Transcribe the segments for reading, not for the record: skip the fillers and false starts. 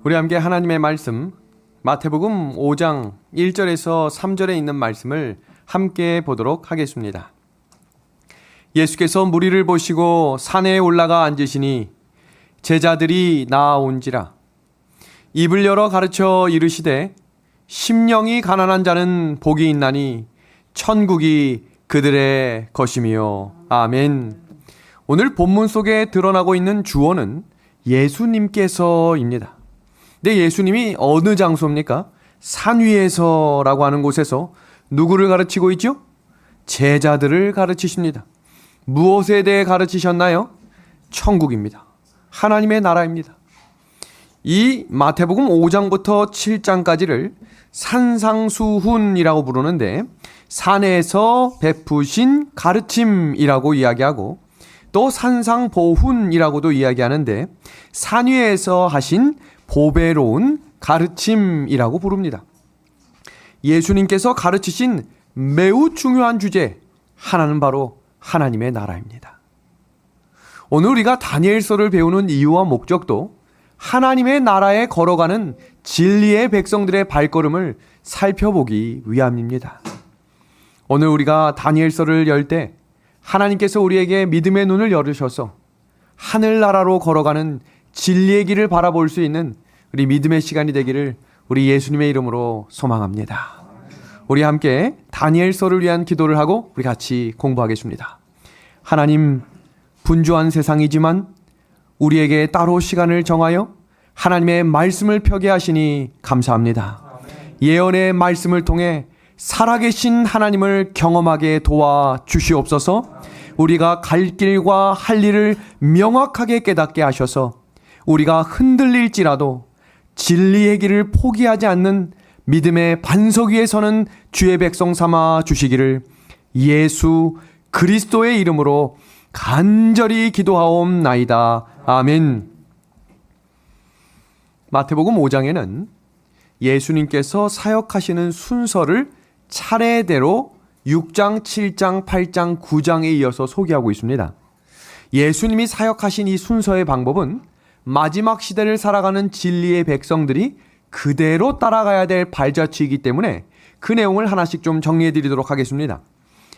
우리 함께 하나님의 말씀 마태복음 5장 1절에서 3절에 있는 말씀을 함께 보도록 하겠습니다. 예수께서 무리를 보시고 산에 올라가 앉으시니 제자들이 나아온지라. 입을 열어 가르쳐 이르시되 심령이 가난한 자는 복이 있나니 천국이 그들의 것이며. 아멘. 오늘 본문 속에 드러나고 있는 주어는 예수님께서입니다. 근데 예수님이 어느 장소입니까? 산 위에서라고 하는 곳에서 누구를 가르치고 있죠? 제자들을 가르치십니다. 무엇에 대해 가르치셨나요? 천국입니다. 하나님의 나라입니다. 이 마태복음 5장부터 7장까지를 산상수훈이라고 부르는데, 산에서 베푸신 가르침이라고 이야기하고 또 산상보훈이라고도 이야기하는데, 산 위에서 하신 보배로운 가르침이라고 부릅니다. 예수님께서 가르치신 매우 중요한 주제, 하나는 바로 하나님의 나라입니다. 오늘 우리가 다니엘서를 배우는 이유와 목적도 하나님의 나라에 걸어가는 진리의 백성들의 발걸음을 살펴보기 위함입니다. 오늘 우리가 다니엘서를 열 때 하나님께서 우리에게 믿음의 눈을 열으셔서 하늘나라로 걸어가는 진리의 길을 바라볼 수 있는 우리 믿음의 시간이 되기를 우리 예수님의 이름으로 소망합니다. 우리 함께 다니엘서를 위한 기도를 하고 우리 같이 공부하겠습니다. 하나님, 분주한 세상이지만 우리에게 따로 시간을 정하여 하나님의 말씀을 펴게 하시니 감사합니다. 예언의 말씀을 통해 살아계신 하나님을 경험하게 도와 주시옵소서. 우리가 갈 길과 할 일을 명확하게 깨닫게 하셔서 우리가 흔들릴지라도 진리의 길을 포기하지 않는 믿음의 반석 위에 서는 주의 백성 삼아 주시기를 예수 그리스도의 이름으로 간절히 기도하옵나이다. 아멘. 마태복음 5장에는 예수님께서 사역하시는 순서를 차례대로 6장, 7장, 8장, 9장에 이어서 소개하고 있습니다. 예수님이 사역하신 이 순서의 방법은 마지막 시대를 살아가는 진리의 백성들이 그대로 따라가야 될 발자취이기 때문에 그 내용을 하나씩 좀 정리해 드리도록 하겠습니다.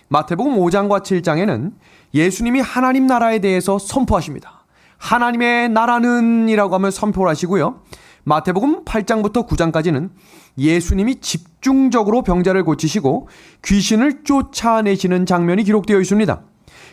마태복음 5장과 7장에는 예수님이 하나님 나라에 대해서 선포하십니다. 하나님의 나라는 이라고 하면 선포를 하시고요. 마태복음 8장부터 9장까지는 예수님이 집중적으로 병자를 고치시고 귀신을 쫓아내시는 장면이 기록되어 있습니다.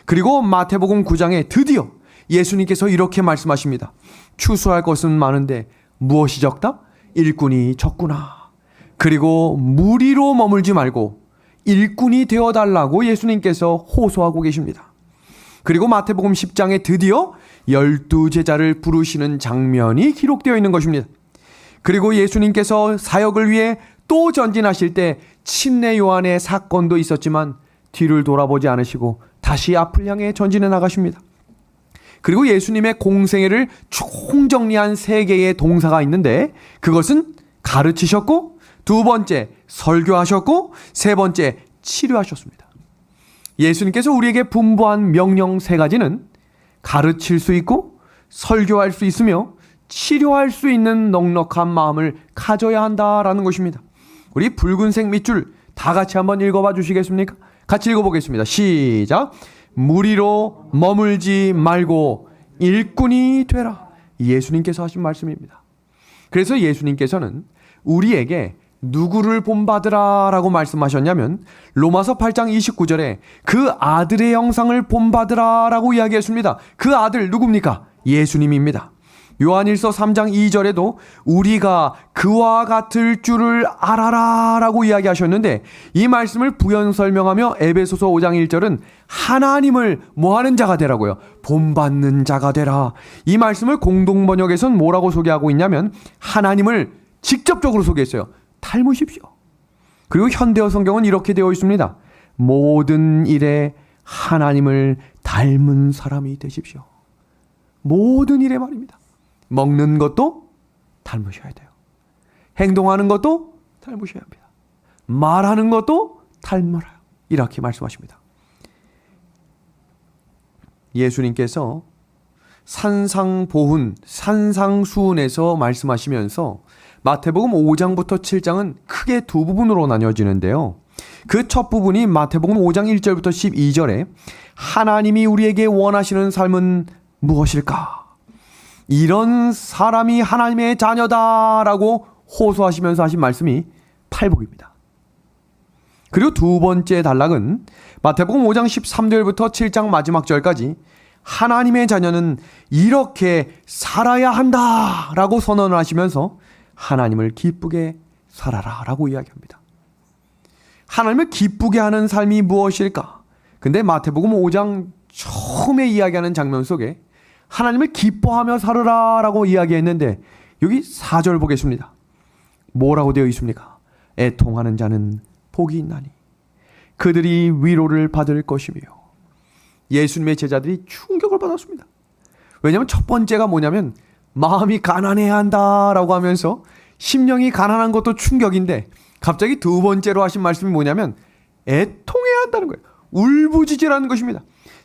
그리고 마태복음 9장에 드디어 예수님께서 이렇게 말씀하십니다. 추수할 것은 많은데 무엇이 적다? 일꾼이 적구나. 그리고 무리로 머물지 말고 일꾼이 되어달라고 예수님께서 호소하고 계십니다. 그리고 마태복음 10장에 드디어 12제자를 부르시는 장면이 기록되어 있는 것입니다. 그리고 예수님께서 사역을 위해 또 전진하실 때 침례 요한의 사건도 있었지만 뒤를 돌아보지 않으시고 다시 앞을 향해 전진해 나가십니다. 그리고 예수님의 공생애를 총정리한 세 개의 동사가 있는데, 그것은 가르치셨고, 두 번째 설교하셨고, 세 번째 치료하셨습니다. 예수님께서 우리에게 분부한 명령 세 가지는 가르칠 수 있고, 설교할 수 있으며, 치료할 수 있는 넉넉한 마음을 가져야 한다라는 것입니다. 우리 붉은색 밑줄 다 같이 한번 읽어봐 주시겠습니까? 같이 읽어보겠습니다. 시작. 무리로 머물지 말고 일꾼이 되라. 예수님께서 하신 말씀입니다. 그래서 예수님께서는 우리에게 누구를 본받으라 라고 말씀하셨냐면, 로마서 8장 29절에 그 아들의 형상을 본받으라 라고 이야기했습니다. 그 아들 누굽니까? 예수님입니다. 요한일서 3장 2절에도 우리가 그와 같을 줄을 알아라 라고 이야기하셨는데, 이 말씀을 부연 설명하며 에베소서 5장 1절은 하나님을 뭐하는 자가 되라고요? 본받는 자가 되라. 이 말씀을 공동번역에선 뭐라고 소개하고 있냐면 하나님을 직접적으로 소개했어요. 닮으십시오. 그리고 현대어 성경은 이렇게 되어 있습니다. 모든 일에 하나님을 닮은 사람이 되십시오. 모든 일에 말입니다. 먹는 것도 닮으셔야 돼요. 행동하는 것도 닮으셔야 합니다. 말하는 것도 닮아요. 이렇게 말씀하십니다. 예수님께서 산상보훈, 산상수훈에서 말씀하시면서 마태복음 5장부터 7장은 크게 두 부분으로 나뉘어지는데요. 그 첫 부분이 마태복음 5장 1절부터 12절에 하나님이 우리에게 원하시는 삶은 무엇일까? 이런 사람이 하나님의 자녀다라고 호소하시면서 하신 말씀이 팔복입니다. 그리고 두 번째 단락은 마태복음 5장 13절부터 7장 마지막 절까지 하나님의 자녀는 이렇게 살아야 한다라고 선언을 하시면서 하나님을 기쁘게 살아라 라고 이야기합니다. 하나님을 기쁘게 하는 삶이 무엇일까? 근데 마태복음 5장 처음에 이야기하는 장면 속에 하나님을 기뻐하며 살으라 라고 이야기했는데 여기 4절 보겠습니다. 뭐라고 되어 있습니까? 애통하는 자는 복이 있나니 그들이 위로를 받을 것이며. 예수님의 제자들이 충격을 받았습니다. 왜냐하면 첫 번째가 뭐냐면 마음이 가난해야 한다라고 하면서 심령이 가난한 것도 충격인데 갑자기 두 번째로 하신 말씀이 뭐냐면 애통해야 한다는 거예요. 울부짖으라는 것입니다.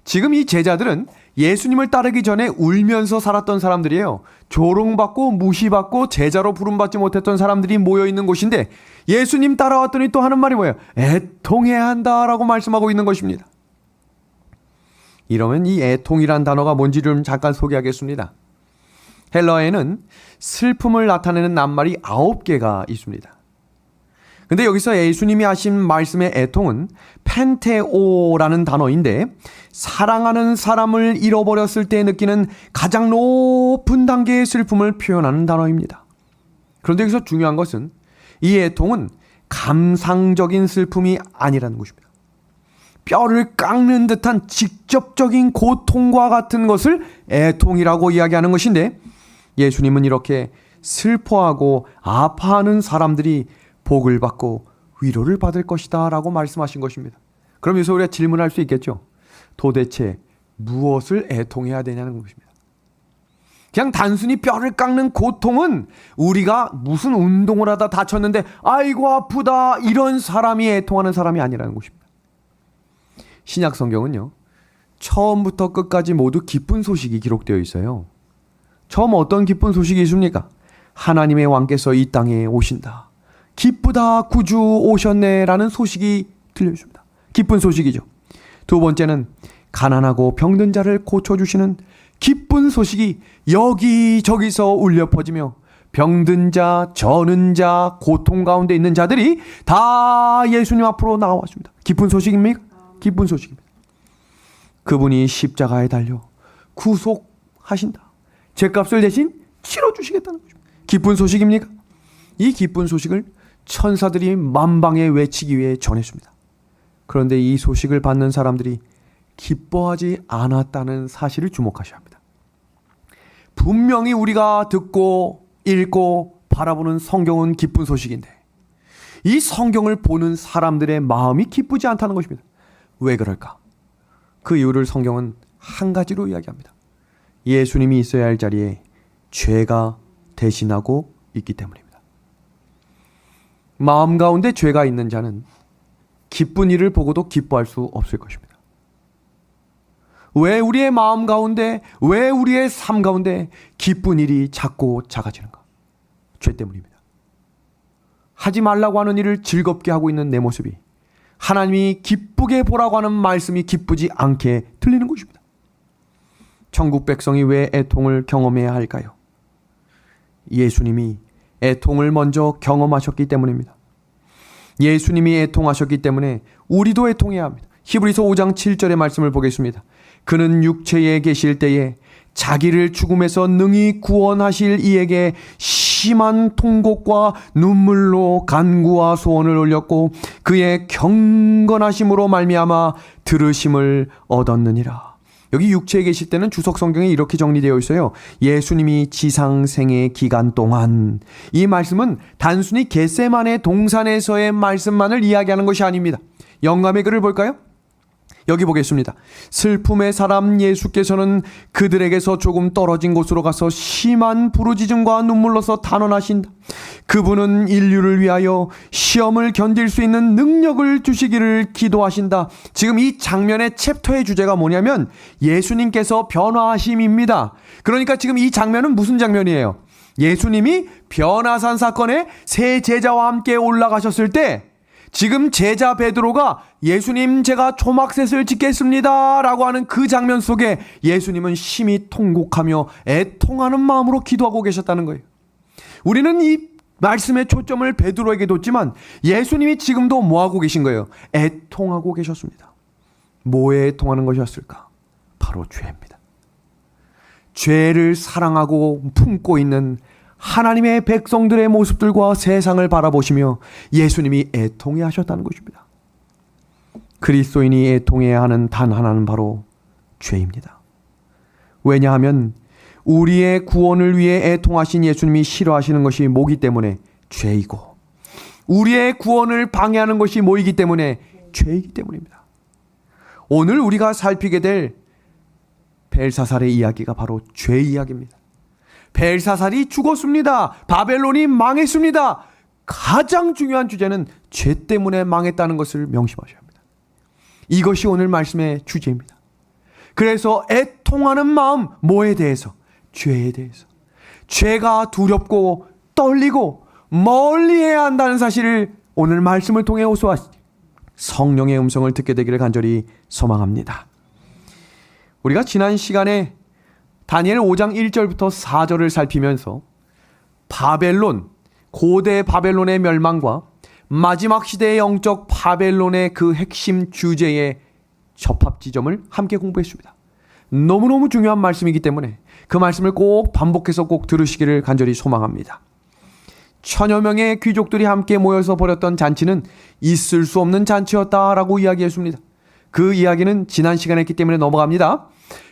지금 이 제자들은 예수님을 따르기 전에 울면서 살았던 사람들이에요. 조롱받고 무시받고 제자로 부름받지 못했던 사람들이 모여있는 곳인데 예수님 따라왔더니 또 하는 말이 뭐예요? 애통해야 한다라고 말씀하고 있는 것입니다. 이러면 이 애통이란 단어가 뭔지를 좀 잠깐 소개하겠습니다. 헬라어에는 슬픔을 나타내는 낱말이 9개가 있습니다. 근데 여기서 예수님이 하신 말씀의 애통은 펜테오라는 단어인데 사랑하는 사람을 잃어버렸을 때 느끼는 가장 높은 단계의 슬픔을 표현하는 단어입니다. 그런데 여기서 중요한 것은 이 애통은 감상적인 슬픔이 아니라는 것입니다. 뼈를 깎는 듯한 직접적인 고통과 같은 것을 애통이라고 이야기하는 것인데 예수님은 이렇게 슬퍼하고 아파하는 사람들이 복을 받고 위로를 받을 것이다 라고 말씀하신 것입니다. 그럼 여기서 우리가 질문할 수 있겠죠. 도대체 무엇을 애통해야 되냐는 것입니다. 그냥 단순히 뼈를 깎는 고통은 우리가 무슨 운동을 하다 다쳤는데 아이고 아프다 이런 사람이 애통하는 사람이 아니라는 것입니다. 신약 성경은요, 처음부터 끝까지 모두 기쁜 소식이 기록되어 있어요. 처음 어떤 기쁜 소식이 있습니까? 하나님의 왕께서 이 땅에 오신다. 기쁘다 구주 오셨네 라는 소식이 들려줍니다. 기쁜 소식이죠. 두 번째는 가난하고 병든 자를 고쳐주시는 기쁜 소식이 여기저기서 울려 퍼지며 병든 자, 저는 자, 고통 가운데 있는 자들이 다 예수님 앞으로 나왔습니다. 기쁜 소식입니까? 기쁜 소식입니다. 그분이 십자가에 달려 구속하신다. 죄값을 대신 치러주시겠다는 거죠. 기쁜 소식입니까? 이 기쁜 소식을 천사들이 만방에 외치기 위해 전했습니다. 그런데 이 소식을 받는 사람들이 기뻐하지 않았다는 사실을 주목하셔야 합니다. 분명히 우리가 듣고 읽고 바라보는 성경은 기쁜 소식인데 이 성경을 보는 사람들의 마음이 기쁘지 않다는 것입니다. 왜 그럴까? 그 이유를 성경은 한 가지로 이야기합니다. 예수님이 있어야 할 자리에 죄가 대신하고 있기 때문입니다. 마음 가운데 죄가 있는 자는 기쁜 일을 보고도 기뻐할 수 없을 것입니다. 왜 우리의 마음 가운데, 왜 우리의 삶 가운데 기쁜 일이 자꾸 작아지는가? 죄 때문입니다. 하지 말라고 하는 일을 즐겁게 하고 있는 내 모습이 하나님이 기쁘게 보라고 하는 말씀이 기쁘지 않게 들리는 것입니다. 천국 백성이 왜 애통을 경험해야 할까요? 예수님이 애통을 먼저 경험하셨기 때문입니다. 예수님이 애통하셨기 때문에 우리도 애통해야 합니다. 히브리서 5장 7절의 말씀을 보겠습니다. 그는 육체에 계실 때에 자기를 죽음에서 능히 구원하실 이에게 심한 통곡과 눈물로 간구와 소원을 올렸고 그의 경건하심으로 말미암아 들으심을 얻었느니라. 여기 육체에 계실 때는 주석 성경에 이렇게 정리되어 있어요. 예수님이 지상생의 기간 동안. 이 말씀은 단순히 겟세마네 동산에서의 말씀만을 이야기하는 것이 아닙니다. 영감의 글을 볼까요? 여기 보겠습니다. 슬픔의 사람 예수께서는 그들에게서 조금 떨어진 곳으로 가서 심한 부르짖음과 눈물로서 단언하신다. 그분은 인류를 위하여 시험을 견딜 수 있는 능력을 주시기를 기도하신다. 지금 이 장면의 챕터의 주제가 뭐냐면 예수님께서 변화하심입니다. 그러니까 지금 이 장면은 무슨 장면이에요? 예수님이 변화산 사건에 세 제자와 함께 올라가셨을 때 지금 제자 베드로가 예수님 제가 초막셋을 짓겠습니다 라고 하는 그 장면 속에 예수님은 심히 통곡하며 애통하는 마음으로 기도하고 계셨다는 거예요. 우리는 이 말씀의 초점을 베드로에게 뒀지만 예수님이 지금도 뭐하고 계신 거예요? 애통하고 계셨습니다. 뭐에 애통하는 것이었을까? 바로 죄입니다. 죄를 사랑하고 품고 있는 하나님의 백성들의 모습들과 세상을 바라보시며 예수님이 애통해 하셨다는 것입니다. 그리스도인이 애통해야 하는 단 하나는 바로 죄입니다. 왜냐하면 우리의 구원을 위해 애통하신 예수님이 싫어하시는 것이 뭐기 때문에 죄이고 우리의 구원을 방해하는 것이 뭐이기 때문에 죄이기 때문입니다. 오늘 우리가 살피게 될 벨사살의 이야기가 바로 죄 이야기입니다. 벨사살이 죽었습니다. 바벨론이 망했습니다. 가장 중요한 주제는 죄 때문에 망했다는 것을 명심하셔야 합니다. 이것이 오늘 말씀의 주제입니다. 그래서 애통하는 마음, 뭐에 대해서? 죄에 대해서. 죄가 두렵고 떨리고 멀리해야 한다는 사실을 오늘 말씀을 통해 호소하시니 성령의 음성을 듣게 되기를 간절히 소망합니다. 우리가 지난 시간에 다니엘 5장 1절부터 4절을 살피면서 바벨론, 고대 바벨론의 멸망과 마지막 시대의 영적 바벨론의 그 핵심 주제의 접합 지점을 함께 공부했습니다. 너무너무 중요한 말씀이기 때문에 그 말씀을 꼭 반복해서 꼭 들으시기를 간절히 소망합니다. 천여 명의 귀족들이 함께 모여서 벌였던 잔치는 있을 수 없는 잔치였다라고 이야기했습니다. 그 이야기는 지난 시간에 했기 때문에 넘어갑니다.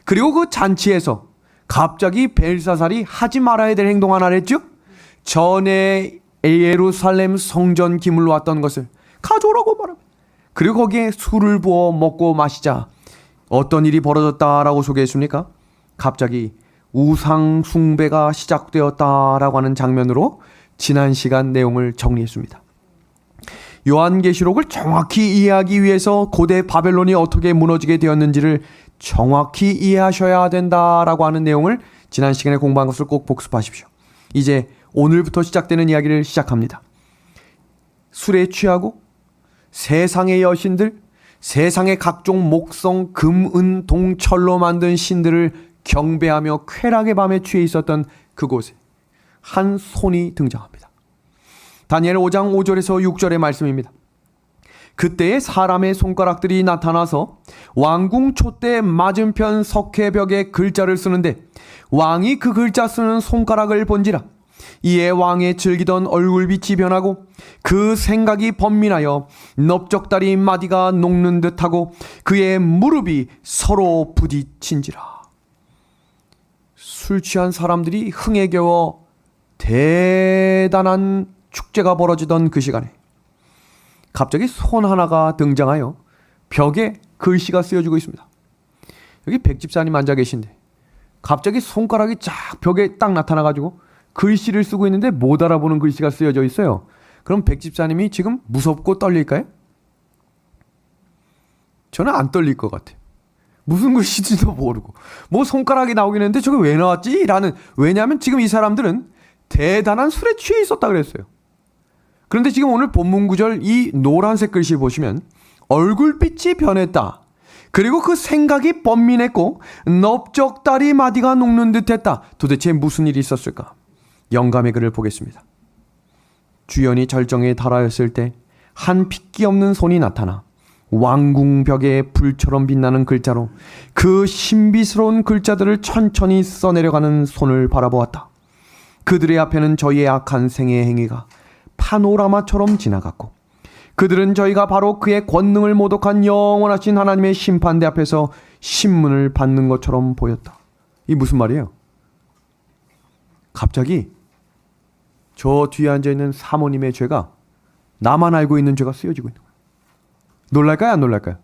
그리고 그 잔치에서 갑자기 벨사살이 하지 말아야 될 행동 하나를 했죠. 전에 예루살렘 성전 기물로 왔던 것을 가져오라고 말합니다. 그리고 거기에 술을 부어 먹고 마시자 어떤 일이 벌어졌다라고 소개했습니까? 갑자기 우상 숭배가 시작되었다라고 하는 장면으로 지난 시간 내용을 정리했습니다. 요한계시록을 정확히 이해하기 위해서 고대 바벨론이 어떻게 무너지게 되었는지를 정확히 이해하셔야 된다라고 하는 내용을 지난 시간에 공부한 것을 꼭 복습하십시오. 이제 오늘부터 시작되는 이야기를 시작합니다. 술에 취하고 세상의 여신들, 세상의 각종 목성, 금, 은, 동, 철로 만든 신들을 경배하며 쾌락의 밤에 취해 있었던 그곳에 한 손이 등장합니다. 다니엘 5장 5절에서 6절의 말씀입니다. 그때에 사람의 손가락들이 나타나서 왕궁 촛대 맞은편 석회벽에 글자를 쓰는데 왕이 그 글자 쓰는 손가락을 본지라. 이에 왕의 즐기던 얼굴빛이 변하고 그 생각이 번민하여 넓적다리 마디가 녹는 듯하고 그의 무릎이 서로 부딪힌지라. 술 취한 사람들이 흥에 겨워 대단한 축제가 벌어지던 그 시간에 갑자기 손 하나가 등장하여 벽에 글씨가 쓰여지고 있습니다. 여기 백집사님 앉아 계신데 갑자기 손가락이 쫙 벽에 딱 나타나가지고 글씨를 쓰고 있는데 못 알아보는 글씨가 쓰여져 있어요. 그럼 백집사님이 지금 무섭고 떨릴까요? 저는 안 떨릴 것 같아요. 무슨 글씨인지도 모르고 뭐 손가락이 나오긴 했는데 저게 왜 나왔지? 라는, 왜냐하면 지금 이 사람들은 대단한 술에 취해 있었다 그랬어요. 그런데 지금 오늘 본문 구절 이 노란색 글씨 보시면 얼굴빛이 변했다. 그리고 그 생각이 번민했고 넓적다리 마디가 녹는 듯했다. 도대체 무슨 일이 있었을까? 영감의 글을 보겠습니다. 주연이 절정에 달하였을 때 한 핏기 없는 손이 나타나 왕궁 벽에 불처럼 빛나는 글자로 그 신비스러운 글자들을 천천히 써내려가는 손을 바라보았다. 그들의 앞에는 저희의 악한 생애의 행위가 파노라마처럼 지나갔고 그들은 저희가 바로 그의 권능을 모독한 영원하신 하나님의 심판대 앞에서 신문을 받는 것처럼 보였다. 이 무슨 말이에요? 갑자기 저 뒤에 앉아있는 사모님의 죄가 나만 알고 있는 죄가 쓰여지고 있는 거예요. 놀랄까요? 안 놀랄까요?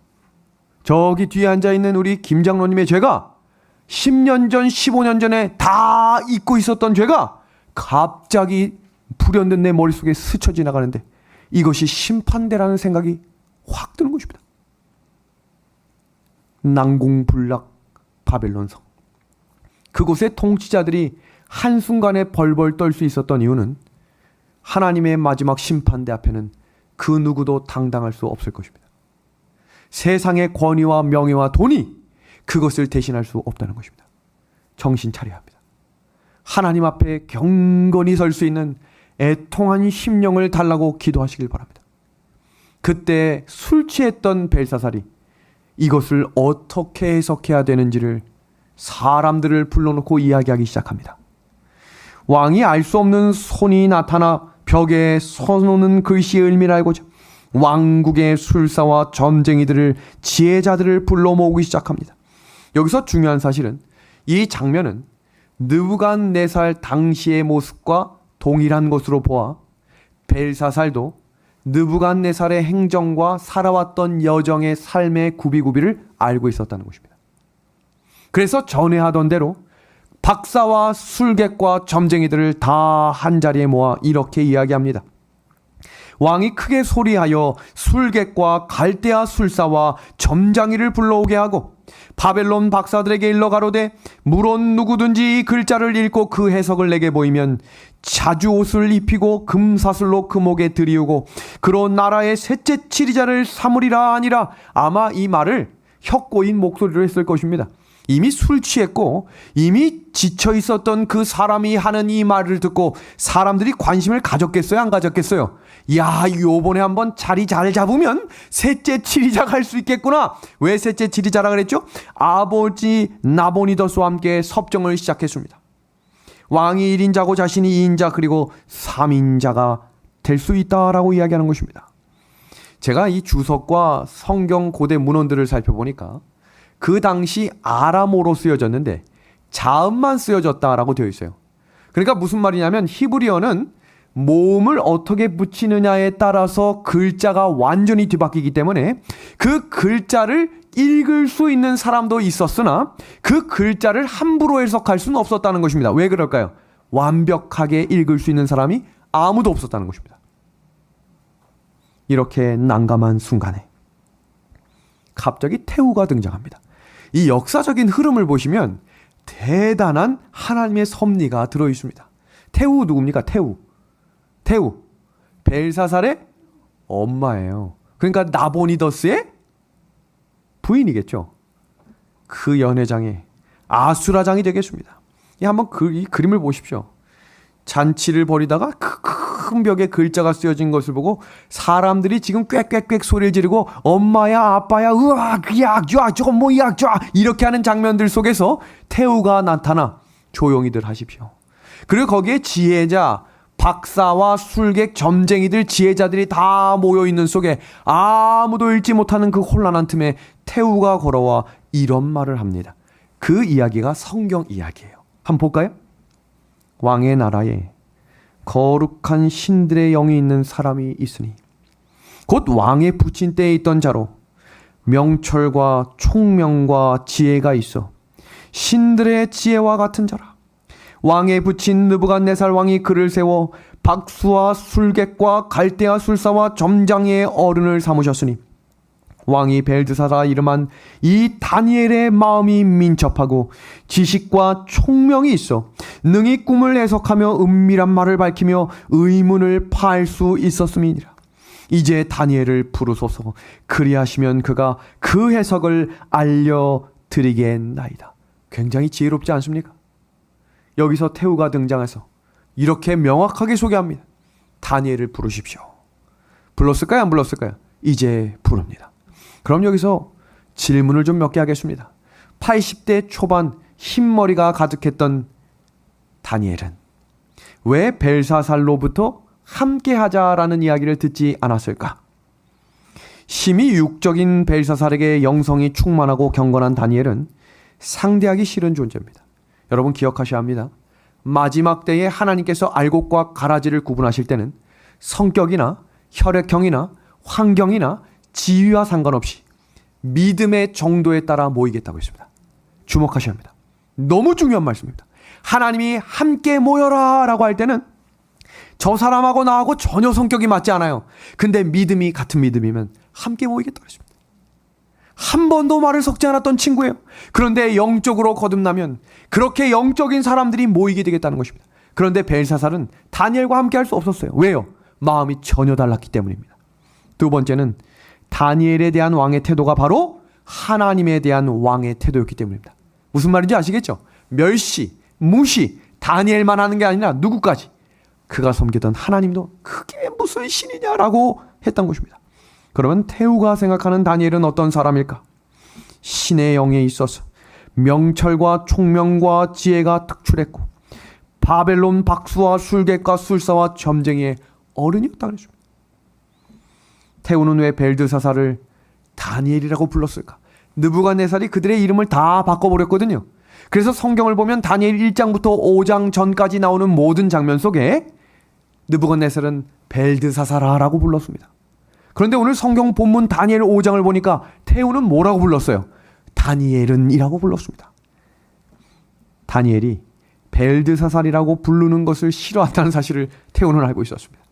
저기 뒤에 앉아있는 우리 김 장로님의 죄가 10년 전, 15년 전에 다 잊고 있었던 죄가 갑자기 불현듯 내 머릿속에 스쳐 지나가는데 이것이 심판대라는 생각이 확 드는 것입니다. 난공불락 바벨론성. 그곳의 통치자들이 한순간에 벌벌 떨 수 있었던 이유는 하나님의 마지막 심판대 앞에는 그 누구도 당당할 수 없을 것입니다. 세상의 권위와 명예와 돈이 그것을 대신할 수 없다는 것입니다. 정신 차려야 합니다. 하나님 앞에 경건히 설 수 있는 애통한 심령을 달라고 기도하시길 바랍니다. 그때 술 취했던 벨사살이 이것을 어떻게 해석해야 되는지를 사람들을 불러놓고 이야기하기 시작합니다. 왕이 알 수 없는 손이 나타나 벽에 서놓는 글씨의 의미를 알고자 왕국의 술사와 점쟁이들을 지혜자들을 불러 모으기 시작합니다. 여기서 중요한 사실은 이 장면은 느부갓네살 당시의 모습과 동일한 것으로 보아 벨사살도 느부갓네살의 행정과 살아왔던 여정의 삶의 구비구비를 알고 있었다는 것입니다. 그래서 전에 하던 대로 박사와 술객과 점쟁이들을 다 한자리에 모아 이렇게 이야기합니다. 왕이 크게 소리하여 술객과 갈대아 술사와 점장이를 불러오게 하고 바벨론 박사들에게 일러 가로되 물론 누구든지 이 글자를 읽고 그 해석을 내게 보이면 자주 옷을 입히고 금사슬로 그 목에 들이우고 그로 나라의 셋째 치리자를 삼으리라 하니라. 아마 이 말을 혀꼬인 목소리로 했을 것입니다. 이미 술 취했고 이미 지쳐 있었던 그 사람이 하는 이 말을 듣고 사람들이 관심을 가졌겠어요? 안 가졌겠어요? 야, 요번에 한번 자리 잘 잡으면 셋째 치리자가 할 수 있겠구나. 왜 셋째 치리자라 그랬죠? 아버지 나보니더스와 함께 섭정을 시작했습니다. 왕이 1인자고 자신이 2인자 그리고 3인자가 될 수 있다라고 이야기하는 것입니다. 제가 이 주석과 성경 고대 문헌들을 살펴보니까 그 당시 아람어로 쓰여졌는데 자음만 쓰여졌다라고 되어 있어요. 그러니까 무슨 말이냐면 히브리어는 모음을 어떻게 붙이느냐에 따라서 글자가 완전히 뒤바뀌기 때문에 그 글자를 읽을 수 있는 사람도 있었으나 그 글자를 함부로 해석할 수는 없었다는 것입니다. 왜 그럴까요? 완벽하게 읽을 수 있는 사람이 아무도 없었다는 것입니다. 이렇게 난감한 순간에 갑자기 태우가 등장합니다. 이 역사적인 흐름을 보시면 대단한 하나님의 섭리가 들어있습니다. 태우 누굽니까? 태우 벨사살의 엄마예요. 그러니까 나보니더스의 부인이겠죠. 그 연회장에 아수라장이 되겠습니다. 한번 이 그림을 보십시오. 잔치를 벌이다가 큰 벽에 글자가 쓰여진 것을 보고 사람들이 지금 꽥꽥꽥 소리를 지르고 엄마야 아빠야 으악 야 저건 뭐야 이렇게 하는 장면들 속에서 태우가 나타나 조용히들 하십시오. 그리고 거기에 지혜자 박사와 술객 점쟁이들 지혜자들이 다 모여있는 속에 아무도 읽지 못하는 그 혼란한 틈에 태우가 걸어와 이런 말을 합니다. 그 이야기가 성경 이야기예요. 한번 볼까요? 왕의 나라에 거룩한 신들의 영이 있는 사람이 있으니 곧 왕의 붙인 때에 있던 자로 명철과 총명과 지혜가 있어 신들의 지혜와 같은 자라. 왕의 붙인 느부갓네살 왕이 그를 세워 박수와 술객과 갈대아 술사와 점장의 어른을 삼으셨으니 왕이 벨드사라 이름한 이 다니엘의 마음이 민첩하고 지식과 총명이 있어 능히 꿈을 해석하며 은밀한 말을 밝히며 의문을 파할 수 있었음이니라. 이제 다니엘을 부르소서. 그리하시면 그가 그 해석을 알려드리겠나이다. 굉장히 지혜롭지 않습니까? 여기서 태우가 등장해서 이렇게 명확하게 소개합니다. 다니엘을 부르십시오. 불렀을까요? 안 불렀을까요? 이제 부릅니다. 그럼 여기서 질문을 좀 몇 개 하겠습니다. 80대 초반 흰머리가 가득했던 다니엘은 왜 벨사살로부터 함께하자라는 이야기를 듣지 않았을까? 심히 육적인 벨사살에게 영성이 충만하고 경건한 다니엘은 상대하기 싫은 존재입니다. 여러분 기억하셔야 합니다. 마지막 때에 하나님께서 알곡과 가라지를 구분하실 때는 성격이나 혈액형이나 환경이나 지위와 상관없이 믿음의 정도에 따라 모이겠다고 했습니다. 주목하셔야 합니다. 너무 중요한 말씀입니다. 하나님이 함께 모여라 라고 할 때는 저 사람하고 나하고 전혀 성격이 맞지 않아요. 근데 믿음이 같은 믿음이면 함께 모이겠다고 했습니다. 한 번도 말을 섞지 않았던 친구예요. 그런데 영적으로 거듭나면 그렇게 영적인 사람들이 모이게 되겠다는 것입니다. 그런데 벨사살은 다니엘과 함께 할 수 없었어요. 왜요? 마음이 전혀 달랐기 때문입니다. 두 번째는 다니엘에 대한 왕의 태도가 바로 하나님에 대한 왕의 태도였기 때문입니다. 무슨 말인지 아시겠죠? 멸시, 무시, 다니엘만 하는 게 아니라 누구까지? 그가 섬기던 하나님도 그게 무슨 신이냐라고 했던 것입니다. 그러면 태우가 생각하는 다니엘은 어떤 사람일까? 신의 영에 있어서 명철과 총명과 지혜가 특출했고 바벨론 박수와 술객과 술사와 점쟁이의 어른이었다 그랬습니다. 태우는 왜 벨드사살을 다니엘이라고 불렀을까? 느부갓네살이 그들의 이름을 다 바꿔버렸거든요. 그래서 성경을 보면 다니엘 1장부터 5장 전까지 나오는 모든 장면 속에 느부갓네살은 벨드사살아라고 불렀습니다. 그런데 오늘 성경 본문 다니엘 5장을 보니까 태우는 뭐라고 불렀어요? 다니엘은이라고 불렀습니다. 다니엘이 벨드사살이라고 부르는 것을 싫어한다는 사실을 태우는 알고 있었습니다.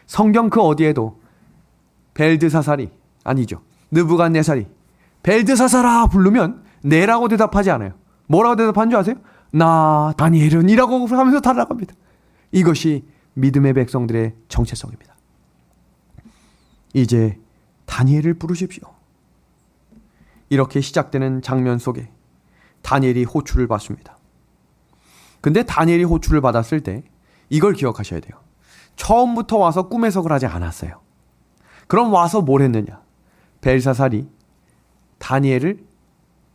성경 그 어디에도 벨드사살이 아니죠. 느부갓네살이 벨드사살아 부르면 네라고 대답하지 않아요. 뭐라고 대답한 줄 아세요? 나 다니엘은이라고 하면서 타락합니다. 이것이 믿음의 백성들의 정체성입니다. 이제 다니엘을 부르십시오. 이렇게 시작되는 장면 속에 다니엘이 호출을 받습니다. 근데 다니엘이 호출을 받았을 때 이걸 기억하셔야 돼요. 처음부터 와서 꿈 해석을 하지 않았어요. 그럼 와서 뭘 했느냐? 벨사살이 다니엘을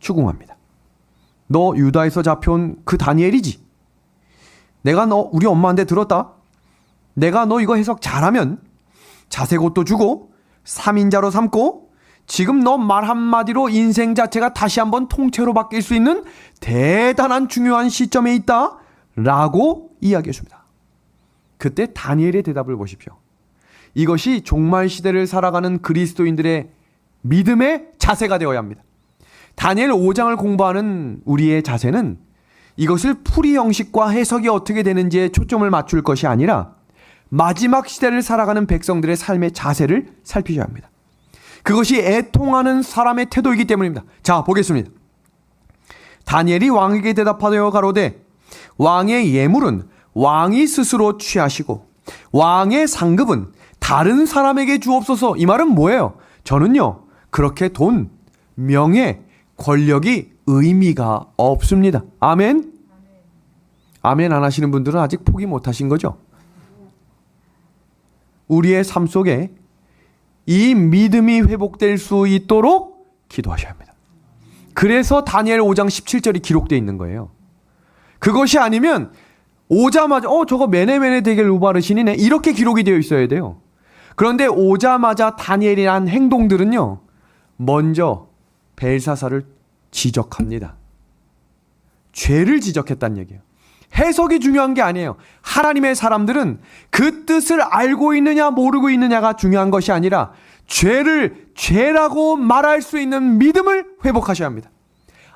추궁합니다. 너 유다에서 잡혀온 그 다니엘이지? 내가 너 우리 엄마한테 들었다. 내가 너 이거 해석 잘하면 자색옷도 주고 3인자로 삼고 지금 너 말 한마디로 인생 자체가 다시 한번 통째로 바뀔 수 있는 대단한 중요한 시점에 있다 라고 이야기했습니다. 그때 다니엘의 대답을 보십시오. 이것이 종말 시대를 살아가는 그리스도인들의 믿음의 자세가 되어야 합니다. 다니엘 5장을 공부하는 우리의 자세는 이것을 풀이 형식과 해석이 어떻게 되는지에 초점을 맞출 것이 아니라 마지막 시대를 살아가는 백성들의 삶의 자세를 살피셔야 합니다. 그것이 애통하는 사람의 태도이기 때문입니다. 자, 보겠습니다. 다니엘이 왕에게 대답하여 가로되 왕의 예물은 왕이 스스로 취하시고 왕의 상급은 다른 사람에게 주옵소서. 이 말은 뭐예요? 저는요 그렇게 돈, 명예, 권력이 의미가 없습니다. 아멘? 아멘 안 하시는 분들은 아직 포기 못 하신 거죠? 우리의 삶 속에 이 믿음이 회복될 수 있도록 기도하셔야 합니다. 그래서 다니엘 5장 17절이 기록되어 있는 거예요. 그것이 아니면 오자마자 저거 메네메네 대겔 우바르신이네 이렇게 기록이 되어 있어야 돼요. 그런데 오자마자 다니엘이 한 행동들은요 먼저 벨사살을 지적합니다. 죄를 지적했다는 얘기예요. 해석이 중요한 게 아니에요. 하나님의 사람들은 그 뜻을 알고 있느냐 모르고 있느냐가 중요한 것이 아니라 죄를 죄라고 말할 수 있는 믿음을 회복하셔야 합니다.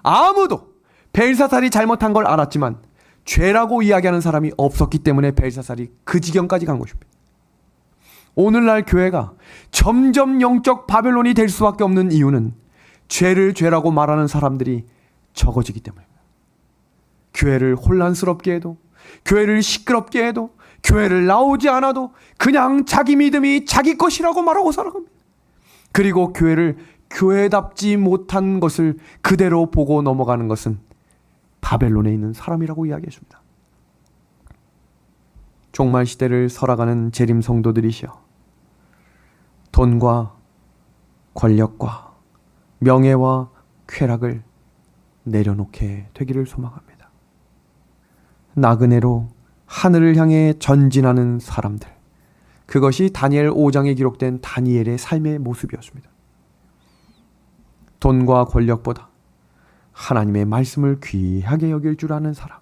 아무도 벨사살이 잘못한 걸 알았지만 죄라고 이야기하는 사람이 없었기 때문에 벨사살이 그 지경까지 간 것입니다. 오늘날 교회가 점점 영적 바벨론이 될 수밖에 없는 이유는 죄를 죄라고 말하는 사람들이 적어지기 때문입니다. 교회를 혼란스럽게 해도, 교회를 시끄럽게 해도, 교회를 나오지 않아도 그냥 자기 믿음이 자기 것이라고 말하고 살아갑니다. 그리고 교회를 교회답지 못한 것을 그대로 보고 넘어가는 것은 바벨론에 있는 사람이라고 이야기했습니다. 종말 시대를 살아가는 재림 성도들이시여, 돈과 권력과 명예와 쾌락을 내려놓게 되기를 소망합니다. 나그네로 하늘을 향해 전진하는 사람들, 그것이 다니엘 5장에 기록된 다니엘의 삶의 모습이었습니다. 돈과 권력보다 하나님의 말씀을 귀하게 여길 줄 아는 사람,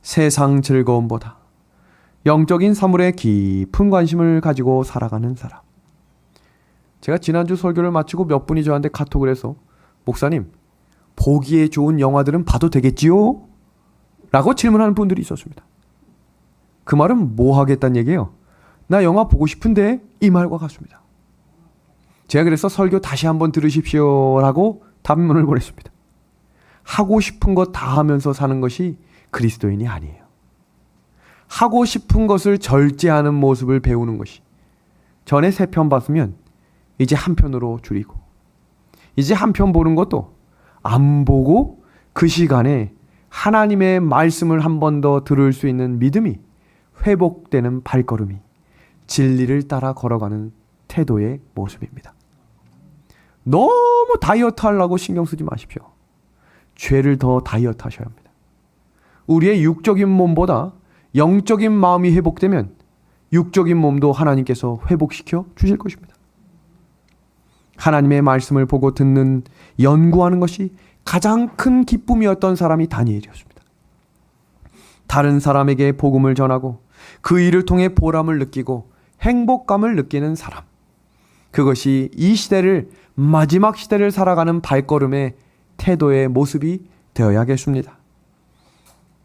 세상 즐거움보다 영적인 사물에 깊은 관심을 가지고 살아가는 사람, 제가 지난주 설교를 마치고 몇 분이 저한테 카톡을 해서 목사님, 보기에 좋은 영화들은 봐도 되겠지요? 라고 질문하는 분들이 있었습니다. 그 말은 뭐 하겠다는 얘기예요? 나 영화 보고 싶은데, 이 말과 같습니다. 제가 그래서 설교 다시 한번 들으십시오 라고 답문을 보냈습니다. 하고 싶은 것 다 하면서 사는 것이 그리스도인이 아니에요. 하고 싶은 것을 절제하는 모습을 배우는 것이, 전에 3편 봤으면 이제 한 편으로 줄이고, 이제 한 편 보는 것도 안 보고 그 시간에 하나님의 말씀을 한 번 더 들을 수 있는 믿음이 회복되는 발걸음이 진리를 따라 걸어가는 태도의 모습입니다. 너무 다이어트 하려고 신경 쓰지 마십시오. 죄를 더 다이어트 하셔야 합니다. 우리의 육적인 몸보다 영적인 마음이 회복되면 육적인 몸도 하나님께서 회복시켜 주실 것입니다. 하나님의 말씀을 보고 듣는, 연구하는 것이 가장 큰 기쁨이었던 사람이 다니엘이었습니다. 다른 사람에게 복음을 전하고 그 일을 통해 보람을 느끼고 행복감을 느끼는 사람. 그것이 이 시대를, 마지막 시대를 살아가는 발걸음의 태도의 모습이 되어야겠습니다.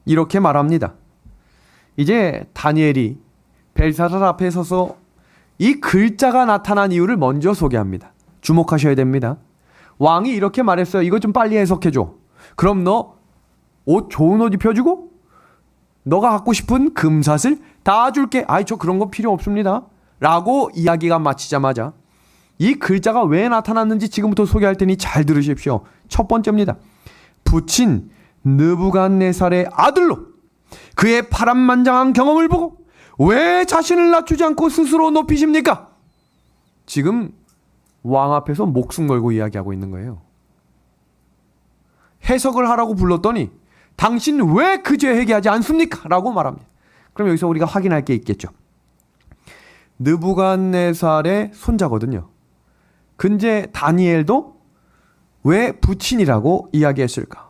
이렇게 말합니다. 이제 다니엘이 벨사살 앞에 서서 이 글자가 나타난 이유를 먼저 소개합니다. 주목하셔야 됩니다. 왕이 이렇게 말했어요. 이거 좀 빨리 해석해줘. 그럼 너 좋은 옷 입혀주고 너가 갖고 싶은 금사슬 다 줄게. 아이, 저 그런 거 필요 없습니다. 라고 이야기가 마치자마자 이 글자가 왜 나타났는지 지금부터 소개할 테니 잘 들으십시오. 첫 번째입니다. 부친 느부갓네살의 아들로 그의 파란만장한 경험을 보고 왜 자신을 낮추지 않고 스스로 높이십니까? 지금 왕 앞에서 목숨 걸고 이야기하고 있는 거예요. 해석을 하라고 불렀더니 당신 왜 그 죄 회개하지 않습니까? 라고 말합니다. 그럼 여기서 우리가 확인할 게 있겠죠. 느부갓네살의 손자거든요. 근데 다니엘도 왜 부친이라고 이야기했을까?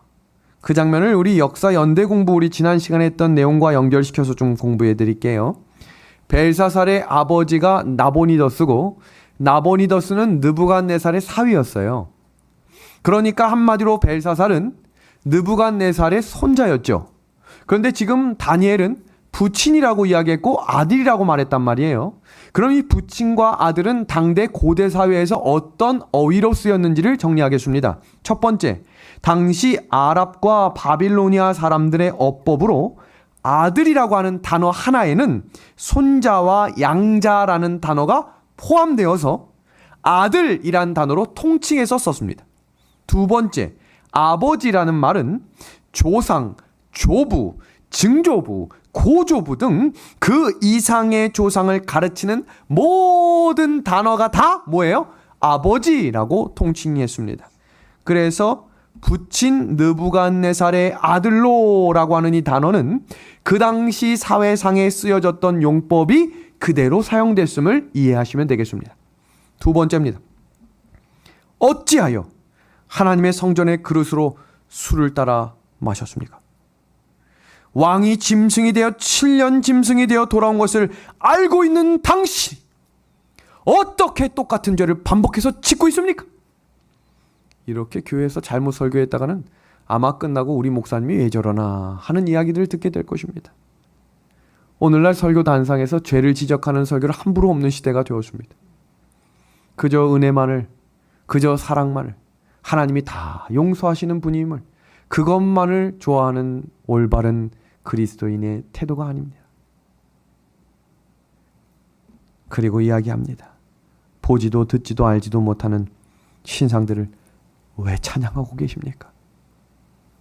그 장면을 우리 역사 연대 공부, 우리 지난 시간에 했던 내용과 연결시켜서 좀 공부해 드릴게요. 벨사살의 아버지가 나보니더스고, 나보니더스는 느부갓네살의 사위였어요. 그러니까 한마디로 벨사살은 느부갓네살의 손자였죠. 그런데 지금 다니엘은 부친이라고 이야기했고 아들이라고 말했단 말이에요. 그럼 이 부친과 아들은 당대 고대 사회에서 어떤 어휘로 쓰였는지를 정리하겠습니다. 첫 번째, 당시 아랍과 바빌로니아 사람들의 어법으로 아들이라고 하는 단어 하나에는 손자와 양자라는 단어가 포함되어서 아들이란 단어로 통칭해서 썼습니다. 두 번째, 아버지라는 말은 조상, 조부, 증조부, 고조부 등 그 이상의 조상을 가르치는 모든 단어가 다 뭐예요? 아버지라고 통칭했습니다. 그래서 부친 느부갓네살의 아들로라고 하는 이 단어는 그 당시 사회상에 쓰여졌던 용법이 그대로 사용됐음을 이해하시면 되겠습니다. 두 번째입니다. 어찌하여 하나님의 성전의 그릇으로 술을 따라 마셨습니까? 왕이 짐승이 되어 7년 짐승이 되어 돌아온 것을 알고 있는 당신, 어떻게 똑같은 죄를 반복해서 짓고 있습니까? 이렇게 교회에서 잘못 설교했다가는 아마 끝나고 우리 목사님이 왜 저러나 하는 이야기들을 듣게 될 것입니다. 오늘날 설교 단상에서 죄를 지적하는 설교를 함부로 없는 시대가 되었습니다. 그저 은혜만을, 그저 사랑만을, 하나님이 다 용서하시는 분임을, 그것만을 좋아하는 올바른 그리스도인의 태도가 아닙니다. 그리고 이야기합니다. 보지도 듣지도 알지도 못하는 신상들을 왜 찬양하고 계십니까?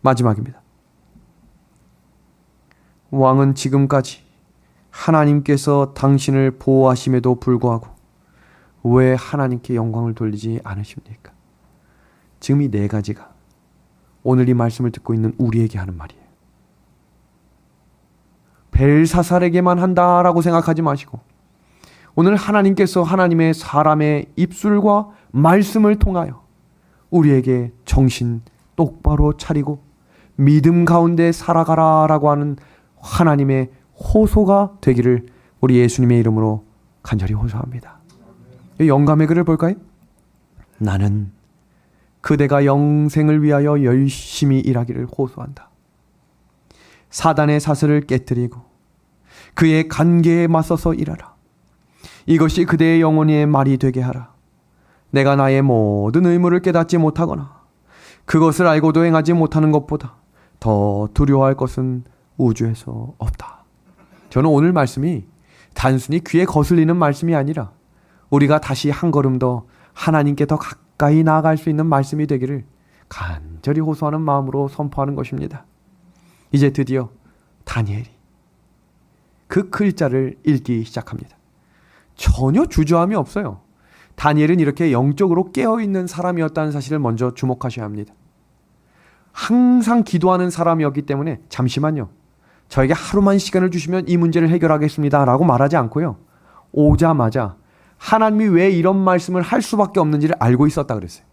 마지막입니다. 왕은 지금까지 하나님께서 당신을 보호하심에도 불구하고 왜 하나님께 영광을 돌리지 않으십니까? 지금 이 4가지가 오늘 이 말씀을 듣고 있는 우리에게 하는 말이에요. 벨사살에게만 한다라고 생각하지 마시고 오늘 하나님께서 하나님의 사람의 입술과 말씀을 통하여 우리에게 정신 똑바로 차리고 믿음 가운데 살아가라라고 하는 하나님의 호소가 되기를 우리 예수님의 이름으로 간절히 호소합니다. 영감의 글을 볼까요? 나는 그대가 영생을 위하여 열심히 일하기를 호소한다. 사단의 사슬을 깨뜨리고 그의 관계에 맞서서 일하라. 이것이 그대의 영혼의 말이 되게 하라. 내가 나의 모든 의무를 깨닫지 못하거나 그것을 알고도 행하지 못하는 것보다 더 두려워할 것은 우주에서 없다. 저는 오늘 말씀이 단순히 귀에 거슬리는 말씀이 아니라 우리가 다시 한 걸음 더 하나님께 더 가까이 나아갈 수 있는 말씀이 되기를 간절히 호소하는 마음으로 선포하는 것입니다. 이제 드디어 다니엘이 그 글자를 읽기 시작합니다. 전혀 주저함이 없어요. 다니엘은 이렇게 영적으로 깨어있는 사람이었다는 사실을 먼저 주목하셔야 합니다. 항상 기도하는 사람이었기 때문에 잠시만요, 저에게 하루만 시간을 주시면 이 문제를 해결하겠습니다 라고 말하지 않고요, 오자마자 하나님이 왜 이런 말씀을 할 수밖에 없는지를 알고 있었다 그랬어요.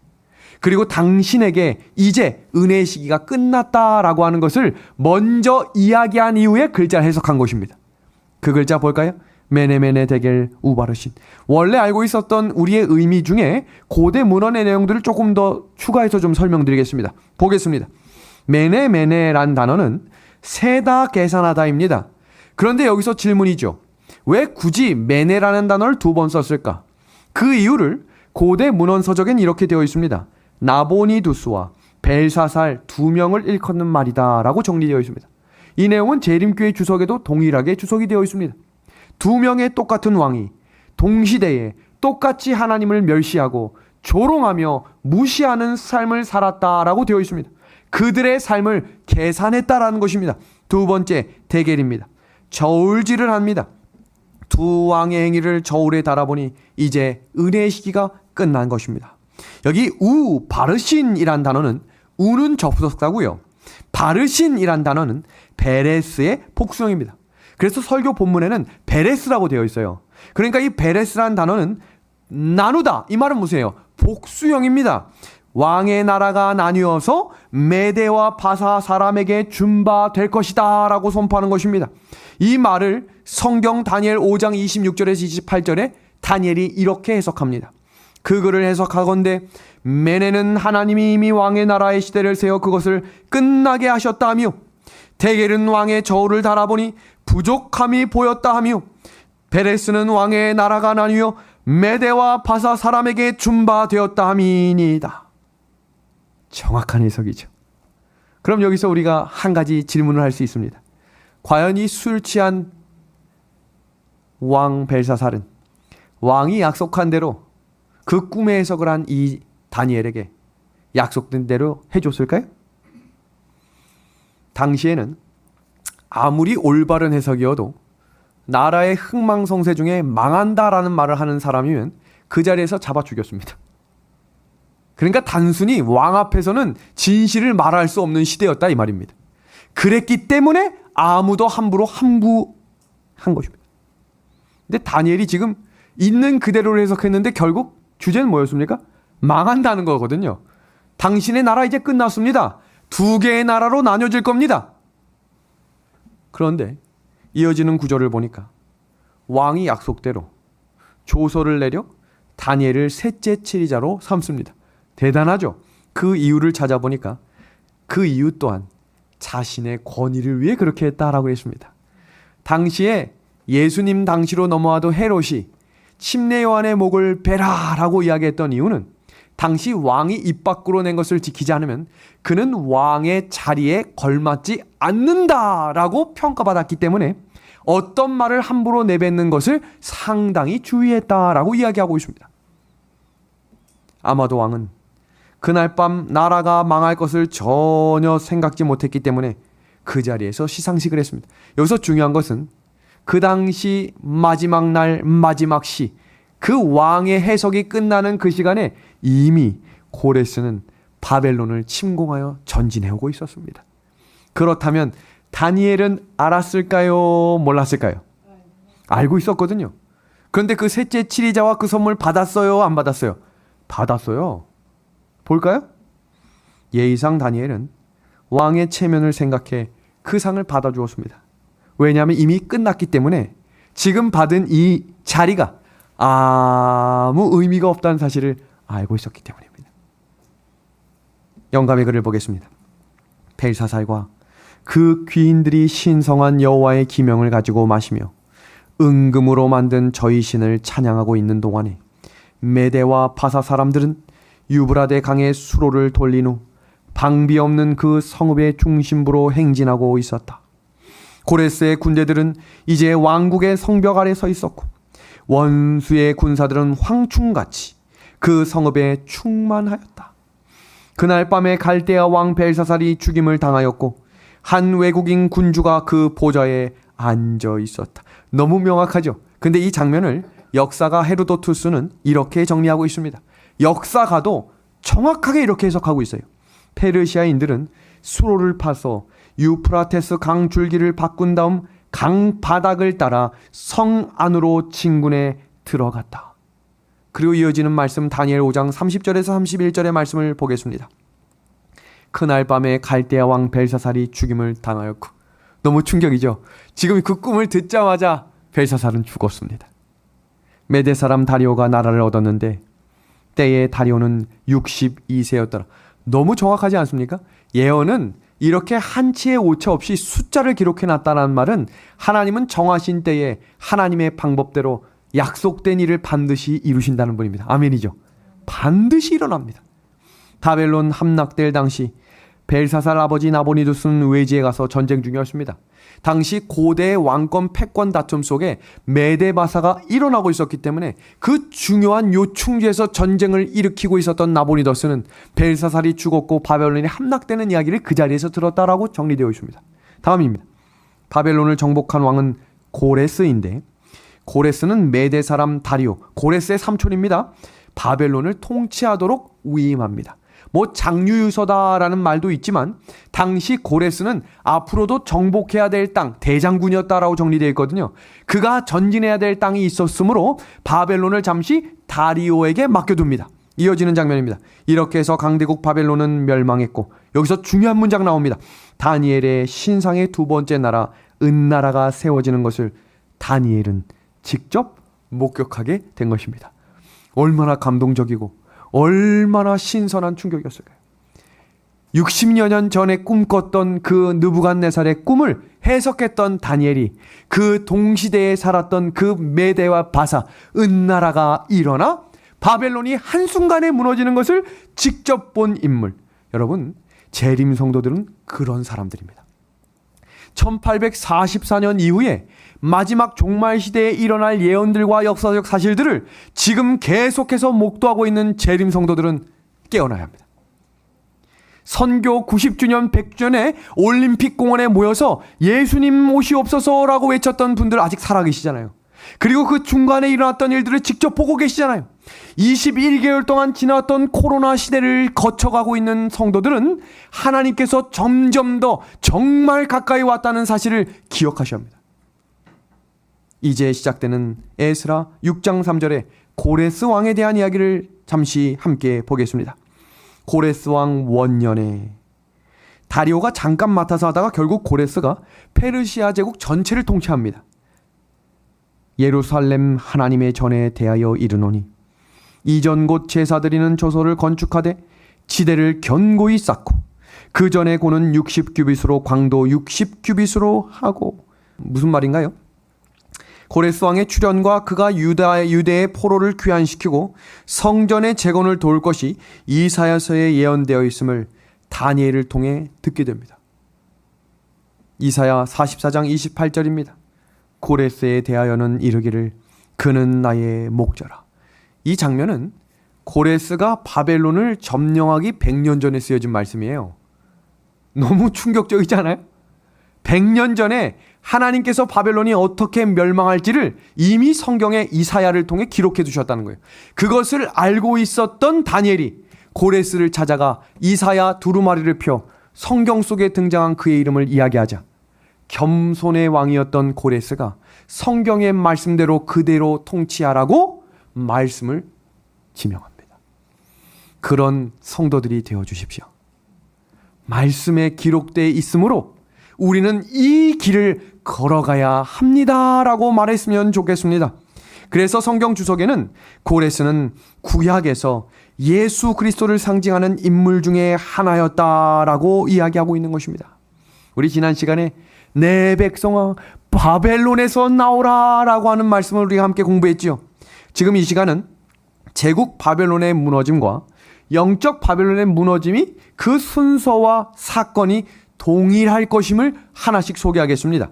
그리고 당신에게 이제 은혜의 시기가 끝났다라고 하는 것을 먼저 이야기한 이후에 글자를 해석한 것입니다. 그 글자 볼까요? 메네메네 데겔 우바르신. 원래 알고 있었던 우리의 의미 중에 고대 문헌의 내용들을 조금 더 추가해서 좀 설명드리겠습니다. 보겠습니다. 메네메네란 단어는 세다 계산하다입니다. 그런데 여기서 질문이죠. 왜 굳이 메네라는 단어를 2번 썼을까? 그 이유를 고대 문헌 서적엔 이렇게 되어 있습니다. 나보니두스와 벨사살 2명을 일컫는 말이다 라고 정리되어 있습니다. 이 내용은 재림교회 주석에도 동일하게 주석이 되어 있습니다. 2명의 똑같은 왕이 동시대에 똑같이 하나님을 멸시하고 조롱하며 무시하는 삶을 살았다라고 되어 있습니다. 그들의 삶을 계산했다라는 것입니다. 두 번째, 데겔입니다. 저울질을 합니다. 두 왕의 행위를 저울에 달아보니 이제 은혜의 시기가 끝난 것입니다. 여기 바르신이란 단어는 우는 접속사고요, 바르신이란 단어는 베레스의 복수형입니다. 그래서 설교 본문에는 베레스라고 되어 있어요. 그러니까 이 베레스란 단어는 나누다, 이 말은 무엇이에요? 복수형입니다. 왕의 나라가 나뉘어서 메대와 바사 사람에게 준바될 것이다 라고 선포하는 것입니다. 이 말을 성경 다니엘 5장 26절에서 28절에 다니엘이 이렇게 해석합니다. 그 글을 해석하건대 메네는 하나님이 이미 왕의 나라의 시대를 세워 그것을 끝나게 하셨다 하며, 데겔은 왕의 저울을 달아보니 부족함이 보였다 하며, 베레스는 왕의 나라가 나뉘어 메대와 바사 사람에게 준바되었다 함이니이다. 정확한 해석이죠. 그럼 여기서 우리가 한 가지 질문을 할 수 있습니다. 과연 이 술 취한 왕 벨사살은 왕이 약속한 대로 그 꿈의 해석을 한 이 다니엘에게 약속된 대로 해줬을까요? 당시에는 아무리 올바른 해석이어도 나라의 흥망성쇠 중에 망한다라는 말을 하는 사람이면 그 자리에서 잡아 죽였습니다. 그러니까 단순히 왕 앞에서는 진실을 말할 수 없는 시대였다 이 말입니다. 그랬기 때문에 아무도 함부로 함구한 것입니다. 근데 다니엘이 지금 있는 그대로를 해석했는데 결국 주제는 뭐였습니까? 망한다는 거거든요. 당신의 나라 이제 끝났습니다. 2개의 나라로 나뉘어질 겁니다. 그런데 이어지는 구절을 보니까 왕이 약속대로 조서를 내려 다니엘을 셋째 치리자로 삼습니다. 대단하죠? 그 이유를 찾아보니까 그 이유 또한 자신의 권위를 위해 그렇게 했다라고 했습니다. 당시에 예수님 당시로 넘어와도 헤롯이 침례 요한의 목을 베라라고 이야기했던 이유는 당시 왕이 입 밖으로 낸 것을 지키지 않으면 그는 왕의 자리에 걸맞지 않는다라고 평가받았기 때문에 어떤 말을 함부로 내뱉는 것을 상당히 주의했다라고 이야기하고 있습니다. 아마도 왕은 그날 밤 나라가 망할 것을 전혀 생각지 못했기 때문에 그 자리에서 시상식을 했습니다. 여기서 중요한 것은 그 당시 마지막 날 마지막 시, 그 왕의 해석이 끝나는 그 시간에 이미 고레스는 바벨론을 침공하여 전진해오고 있었습니다. 그렇다면 다니엘은 알았을까요? 몰랐을까요? 알고 있었거든요. 그런데 그 셋째 치리자와 그 선물 받았어요? 안 받았어요? 받았어요. 볼까요? 예의상 다니엘은 왕의 체면을 생각해 그 상을 받아주었습니다. 왜냐하면 이미 끝났기 때문에 지금 받은 이 자리가 아무 의미가 없다는 사실을 알고 있었기 때문입니다. 영감의 글을 보겠습니다. 벨사살과 그 귀인들이 신성한 여호와의 기명을 가지고 마시며 은금으로 만든 저희 신을 찬양하고 있는 동안에 메대와 바사 사람들은 유브라데 강에 수로를 돌린 후 방비 없는 그 성읍의 중심부로 행진하고 있었다. 고레스의 군대들은 이제 왕국의 성벽 아래 서 있었고 원수의 군사들은 황충같이 그 성읍에 충만하였다. 그날 밤에 갈대아 왕 벨사살이 죽임을 당하였고 한 외국인 군주가 그 보좌에 앉아 있었다. 너무 명확하죠? 근데 이 장면을 역사가 헤로도투스는 이렇게 정리하고 있습니다. 역사가도 정확하게 이렇게 해석하고 있어요. 페르시아인들은 수로를 파서 유프라테스 강 줄기를 바꾼 다음 강 바닥을 따라 성 안으로 진군에 들어갔다. 그리고 이어지는 말씀 다니엘 5장 30절에서 31절의 말씀을 보겠습니다. 그날 밤에 갈대아 왕 벨사살이 죽임을 당하였고, 너무 충격이죠. 지금 그 꿈을 듣자마자 벨사살은 죽었습니다. 메대 사람 다리오가 나라를 얻었는데 때에 다리오는 62세였더라. 너무 정확하지 않습니까? 예언은 이렇게 한치의 오차 없이 숫자를 기록해놨다는 말은 하나님은 정하신 때에 하나님의 방법대로 약속된 일을 반드시 이루신다는 분입니다. 아멘이죠. 반드시 일어납니다. 바벨론 함락될 당시 벨사살 아버지 나보니두스는 외지에 가서 전쟁 중이었습니다. 당시 고대의 왕권 패권 다툼 속에 메데바사가 일어나고 있었기 때문에 그 중요한 요충지에서 전쟁을 일으키고 있었던 나보니더스는 벨사살이 죽었고 바벨론이 함락되는 이야기를 그 자리에서 들었다라고 정리되어 있습니다. 다음입니다. 바벨론을 정복한 왕은 고레스인데 고레스는 메데 사람 다리오, 고레스의 삼촌입니다. 바벨론을 통치하도록 위임합니다. 뭐 장유유서다라는 말도 있지만 당시 고레스는 앞으로도 정복해야 될 땅, 대장군이었다라고 정리되어 있거든요. 그가 전진해야 될 땅이 있었으므로 바벨론을 잠시 다리오에게 맡겨둡니다. 이어지는 장면입니다. 이렇게 해서 강대국 바벨론은 멸망했고, 여기서 중요한 문장 나옵니다. 다니엘의 신상의 두 번째 나라 은나라가 세워지는 것을 다니엘은 직접 목격하게 된 것입니다. 얼마나 감동적이고 얼마나 신선한 충격이었을까요? 60여 년 전에 꿈꿨던 그 느부갓네살의 꿈을 해석했던 다니엘이 그 동시대에 살았던 그 메대와 바사, 은나라가 일어나 바벨론이 한순간에 무너지는 것을 직접 본 인물. 여러분, 재림 성도들은 그런 사람들입니다. 1844년 이후에 마지막 종말 시대에 일어날 예언들과 역사적 사실들을 지금 계속해서 목도하고 있는 재림 성도들은 깨어나야 합니다. 선교 90주년 100주년에 올림픽 공원에 모여서 예수님 오시옵소서라고 외쳤던 분들 아직 살아계시잖아요. 그리고 그 중간에 일어났던 일들을 직접 보고 계시잖아요. 21개월 동안 지나왔던 코로나 시대를 거쳐가고 있는 성도들은 하나님께서 점점 더 정말 가까이 왔다는 사실을 기억하셔야 합니다. 이제 시작되는 에스라 6장 3절에 고레스 왕에 대한 이야기를 잠시 함께 보겠습니다. 고레스 왕 원년에 다리오가 잠깐 맡아서 하다가 결국 고레스가 페르시아 제국 전체를 통치합니다. 예루살렘 하나님의 전에 대하여 이르노니 이전 곧 제사 드리는 조소를 건축하되 지대를 견고히 쌓고 그 전에 고는 60규빗으로 광도 60규빗으로 하고. 무슨 말인가요? 고레스 왕의 출현과 그가 유대의 포로를 귀환시키고 성전의 재건을 도울 것이 이사야서에 예언되어 있음을 다니엘을 통해 듣게 됩니다. 이사야 44장 28절입니다. 고레스에 대하여는 이르기를 그는 나의 목자라. 이 장면은 고레스가 바벨론을 점령하기 100년 전에 쓰여진 말씀이에요. 너무 충격적이지 않아요? 100년 전에 하나님께서 바벨론이 어떻게 멸망할지를 이미 성경의 이사야를 통해 기록해 두셨다는 거예요. 그것을 알고 있었던 다니엘이 고레스를 찾아가 이사야 두루마리를 펴 성경 속에 등장한 그의 이름을 이야기하자 겸손의 왕이었던 고레스가 성경의 말씀대로 그대로 통치하라고 말씀을 지명합니다. 그런 성도들이 되어주십시오. 말씀에 기록되어 있으므로 우리는 이 길을 걸어가야 합니다라고 말했으면 좋겠습니다. 그래서 성경 주석에는 고레스는 구약에서 예수 그리스도를 상징하는 인물 중에 하나였다라고 이야기하고 있는 것입니다. 우리 지난 시간에 내 백성아 바벨론에서 나오라라고 하는 말씀을 우리가 함께 공부했지요. 지금 이 시간은 제국 바벨론의 무너짐과 영적 바벨론의 무너짐이 그 순서와 사건이 동일할 것임을 하나씩 소개하겠습니다.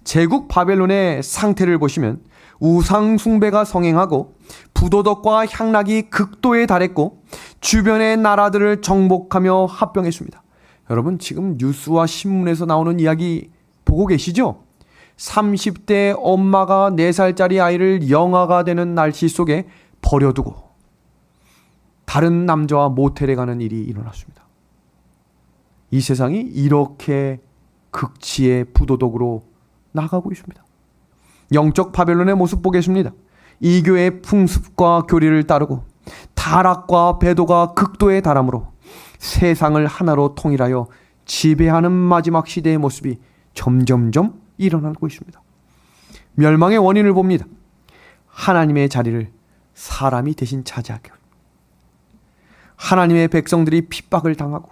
제국 바벨론의 상태를 보시면 우상 숭배가 성행하고 부도덕과 향락이 극도에 달했고 주변의 나라들을 정복하며 합병했습니다. 여러분 지금 뉴스와 신문에서 나오는 이야기 보고 계시죠? 30대 엄마가 4살짜리 아이를 영아가 되는 날씨 속에 버려두고 다른 남자와 모텔에 가는 일이 일어났습니다. 이 세상이 이렇게 극치의 부도덕으로 나가고 있습니다. 영적 바벨론의 모습 보겠습니다. 이교의 풍습과 교리를 따르고 타락과 배도가 극도에 달하므로 세상을 하나로 통일하여 지배하는 마지막 시대의 모습이 점점점 일어나고 있습니다. 멸망의 원인을 봅니다. 하나님의 자리를 사람이 대신 차지하게, 하나님의 백성들이 핍박을 당하고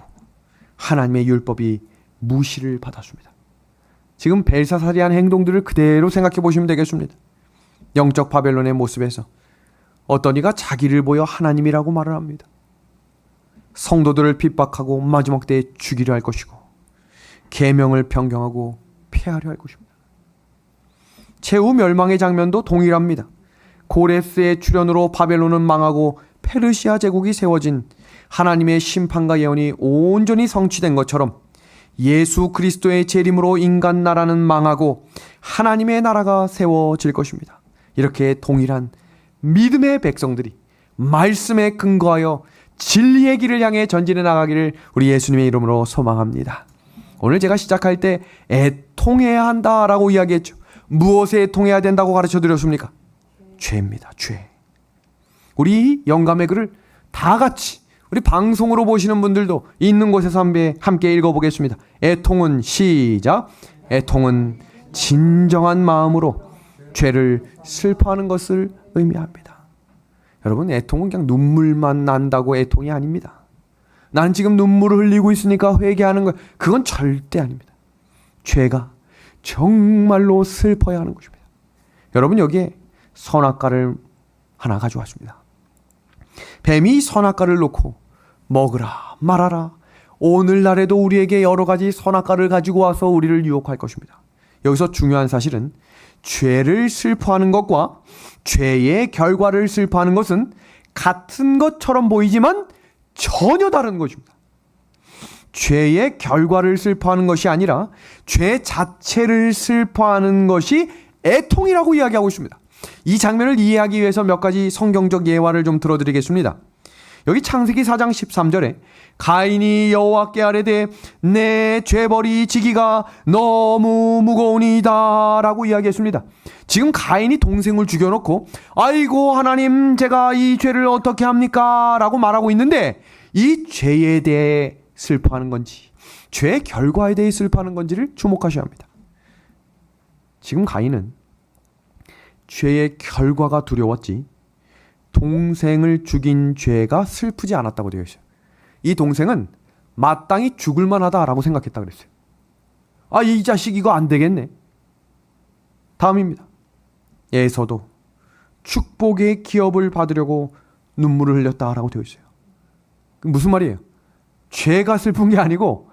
하나님의 율법이 무시를 받았습니다. 지금 벨사살이한 행동들을 그대로 생각해 보시면 되겠습니다. 영적 바벨론의 모습에서 어떤 이가 자기를 보여 하나님이라고 말을 합니다. 성도들을 핍박하고 마지막 때에 죽이려 할 것이고 계명을 변경하고 폐하려 할 것입니다. 최후 멸망의 장면도 동일합니다. 고레스의 출현으로 바벨론은 망하고 페르시아 제국이 세워진 하나님의 심판과 예언이 온전히 성취된 것처럼 예수 그리스도의 재림으로 인간 나라는 망하고 하나님의 나라가 세워질 것입니다. 이렇게 동일한 믿음의 백성들이 말씀에 근거하여 진리의 길을 향해 전진해 나가기를 우리 예수님의 이름으로 소망합니다. 오늘 제가 시작할 때 애통해야 한다라고 이야기했죠. 무엇에 애통해야 된다고 가르쳐 드렸습니까? 죄입니다. 죄. 우리 영감의 글을 다 같이 우리 방송으로 보시는 분들도 있는 곳에서 함께 읽어보겠습니다. 애통은 시작. 애통은 진정한 마음으로 죄를 슬퍼하는 것을 의미합니다. 여러분 애통은 그냥 눈물만 난다고 애통이 아닙니다. 난 지금 눈물을 흘리고 있으니까 회개하는 거, 그건 절대 아닙니다. 죄가 정말로 슬퍼야 하는 것입니다. 여러분 여기에 선악과를 하나 가져왔습니다. 뱀이 선악과를 놓고 먹으라 말아라. 오늘날에도 우리에게 여러 가지 선악과를 가지고 와서 우리를 유혹할 것입니다. 여기서 중요한 사실은 죄를 슬퍼하는 것과 죄의 결과를 슬퍼하는 것은 같은 것처럼 보이지만 전혀 다른 것입니다. 죄의 결과를 슬퍼하는 것이 아니라 죄 자체를 슬퍼하는 것이 애통이라고 이야기하고 있습니다. 이 장면을 이해하기 위해서 몇 가지 성경적 예화를 좀 들어드리겠습니다. 여기 창세기 4장 13절에 가인이 여호와께 아뢰되 내 죄벌이 지기가 너무 무거우니다 라고 이야기했습니다. 지금 가인이 동생을 죽여놓고 아이고 하나님 제가 이 죄를 어떻게 합니까? 라고 말하고 있는데 이 죄에 대해 슬퍼하는 건지 죄의 결과에 대해 슬퍼하는 건지를 주목하셔야 합니다. 지금 가인은 죄의 결과가 두려웠지 동생을 죽인 죄가 슬프지 않았다고 되어 있어요. 이 동생은 마땅히 죽을 만하다라고 생각했다 그랬어요. 아, 이 자식 이거 안 되겠네. 다음입니다. 에서도 축복의 기업을 받으려고 눈물을 흘렸다라고 되어 있어요. 무슨 말이에요? 죄가 슬픈 게 아니고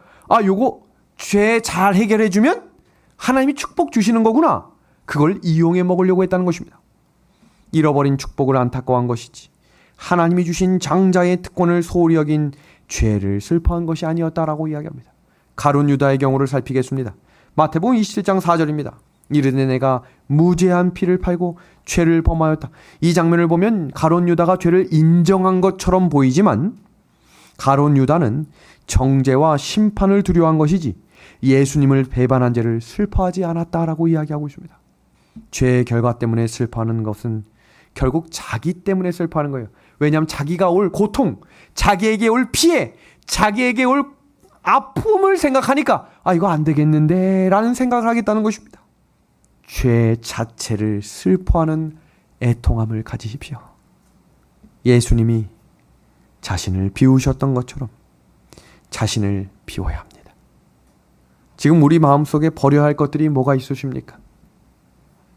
요거 죄 잘 해결해 주면 하나님이 축복 주시는 거구나. 그걸 이용해 먹으려고 했다는 것입니다. 잃어버린 축복을 안타까워한 것이지 하나님이 주신 장자의 특권을 소홀히 여긴 죄를 슬퍼한 것이 아니었다라고 이야기합니다. 가룟 유다의 경우를 살피겠습니다. 마태복음 27장 4절입니다. 이르되 내가 무죄한 피를 팔고 죄를 범하였다. 이 장면을 보면 가룟 유다가 죄를 인정한 것처럼 보이지만 가룟 유다는 정죄와 심판을 두려워한 것이지 예수님을 배반한 죄를 슬퍼하지 않았다라고 이야기하고 있습니다. 죄의 결과 때문에 슬퍼하는 것은 결국 자기 때문에 슬퍼하는 거예요. 왜냐하면 자기가 올 고통, 자기에게 올 피해, 자기에게 올 아픔을 생각하니까 이거 안 되겠는데 라는 생각을 하겠다는 것입니다. 죄 자체를 슬퍼하는 애통함을 가지십시오. 예수님이 자신을 비우셨던 것처럼 자신을 비워야 합니다. 지금 우리 마음속에 버려야 할 것들이 뭐가 있으십니까?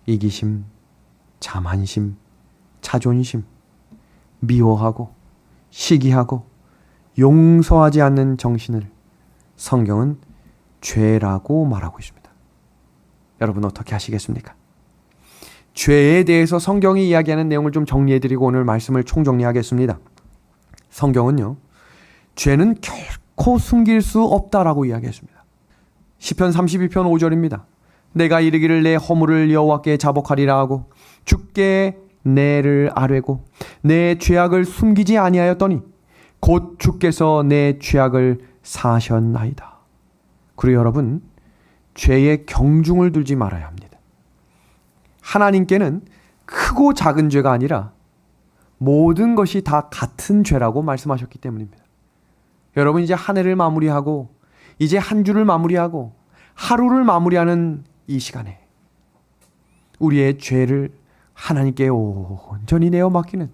이기심, 자만심, 자존심, 미워하고 시기하고 용서하지 않는 정신을 성경은 죄라고 말하고 있습니다. 여러분 어떻게 하시겠습니까? 죄에 대해서 성경이 이야기하는 내용을 좀 정리해드리고 오늘 말씀을 총정리하겠습니다. 성경은요, 죄는 결코 숨길 수 없다라고 이야기했습니다. 시편 32편 5절입니다. 내가 이르기를 내 허물을 여호와께 자복하리라 하고 주께 내를 아뢰고 내 죄악을 숨기지 아니하였더니 곧 주께서 내 죄악을 사하셨나이다. 그리고 여러분, 죄에 경중을 두지 말아야 합니다. 하나님께는 크고 작은 죄가 아니라 모든 것이 다 같은 죄라고 말씀하셨기 때문입니다. 여러분, 이제 한 해를 마무리하고 이제 한 주를 마무리하고 하루를 마무리하는 이 시간에 우리의 죄를 하나님께 온전히 내어 맡기는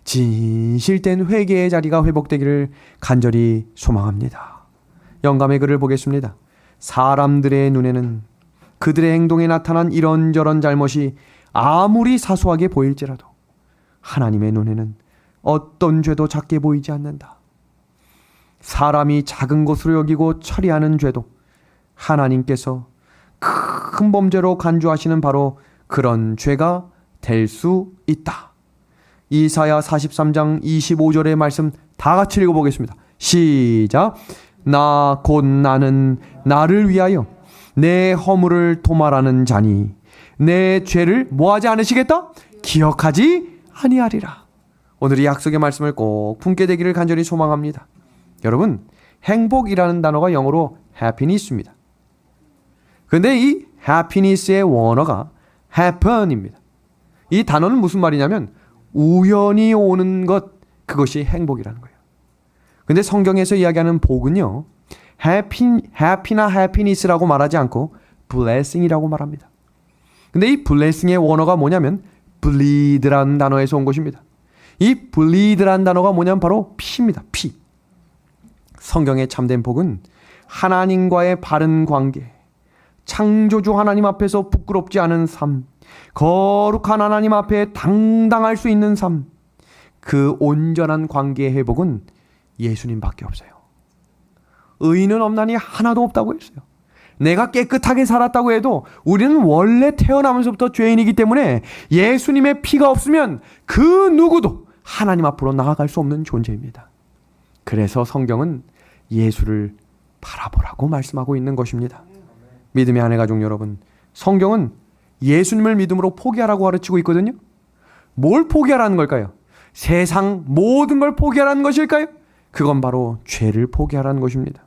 진실된 회개의 자리가 회복되기를 간절히 소망합니다. 영감의 글을 보겠습니다. 사람들의 눈에는 그들의 행동에 나타난 이런저런 잘못이 아무리 사소하게 보일지라도 하나님의 눈에는 어떤 죄도 작게 보이지 않는다. 사람이 작은 것으로 여기고 처리하는 죄도 하나님께서 큰 범죄로 간주하시는 바로 그런 죄가 될 수 있다. 이사야 43장 25절의 말씀 다 같이 읽어보겠습니다. 시작. 나 곧 나는 나를 위하여 내 허물을 도말하는 자니 내 죄를 뭐하지 않으시겠다? 기억하지 아니하리라. 오늘 이 약속의 말씀을 꼭 품게 되기를 간절히 소망합니다. 여러분, 행복이라는 단어가 영어로 happiness입니다. 그런데 이 happiness의 원어가 happen입니다. 이 단어는 무슨 말이냐면 우연히 오는 것, 그것이 행복이라는 거예요. 근데 성경에서 이야기하는 복은요, happy나 happiness라고 말하지 않고 blessing이라고 말합니다. 근데 이 blessing의 원어가 뭐냐면 bleed라는 단어에서 온 것입니다. 이 bleed라는 단어가 뭐냐면 바로 피입니다. 피. 성경의 참된 복은 하나님과의 바른 관계, 창조주 하나님 앞에서 부끄럽지 않은 삶, 거룩한 하나님 앞에 당당할 수 있는 삶, 그 온전한 관계의 회복은 예수님밖에 없어요. 의인은 없나니 하나도 없다고 했어요. 내가 깨끗하게 살았다고 해도 우리는 원래 태어나면서부터 죄인이기 때문에 예수님의 피가 없으면 그 누구도 하나님 앞으로 나아갈 수 없는 존재입니다. 그래서 성경은 예수를 바라보라고 말씀하고 있는 것입니다. 믿음의 아내 가족 여러분, 성경은 예수님을 믿음으로 포기하라고 가르치고 있거든요. 뭘 포기하라는 걸까요? 세상 모든 걸 포기하라는 것일까요? 그건 바로 죄를 포기하라는 것입니다.